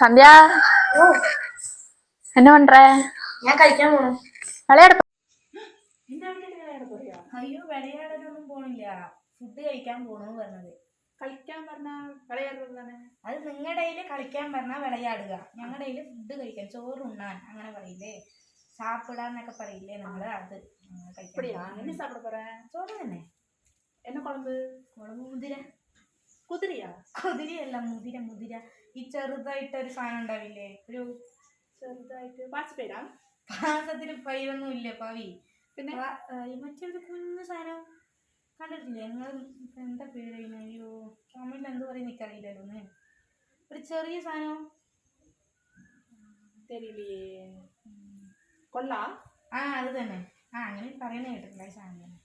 சந்தியா என்ன பண்ற? ഞാൻ കഴിക്കാൻ പോണു. விளையாட അയ്യോ വിളയാടാനൊന്നും പോണില്ല, ഫുഡ് കഴിക്കാൻ പോണെന്ന് പറഞ്ഞത്. കളിക്കാൻ പറഞ്ഞ വിളയാടുന്നത് തന്നെ. അത് നിങ്ങളുടെ കയ്യില് കളിക്കാൻ പറഞ്ഞാൽ വിളയാടുക, ഞങ്ങളുടെ കയ്യില് ഫുഡ് കഴിക്കാൻ, ചോറ് ഉണ്ണാൻ അങ്ങനെ പറയില്ലേ, സാപ്പിടാന്നൊക്കെ പറയില്ലേ നിങ്ങള്, അത് ചോറ് തന്നെ. என்ன குழம்பு? കുളമ്പ് മുതിര. കുതിരയാ? കുതിരയല്ല, മുതിര മുതിര. ഈ ചെറുതായിട്ടൊരു സാധനം ഉണ്ടാവില്ലേ, ഒരു ചെറുതായിട്ട് പാച്ചപ്പേരാ? പാസത്തിന് പൈരൊന്നും ഇല്ല പവി, പിന്നെ മറ്റൊരു കുഞ്ഞു സാധനം കണ്ടിട്ടില്ലേ നിങ്ങൾ? എന്താ പേര്? അയ്യോ തമിഴിൽ എന്ത് പറയും എനിക്കറിയില്ലല്ലോ ഒന്ന്. ഒരു ചെറിയ സാധനം തെരിയില്ലേ, കൊള്ള. ആ അത് തന്നെ. ആ അങ്ങനെ പറയുന്നത് കേട്ടിട്ടില്ല ഈ സാധനം തന്നെ.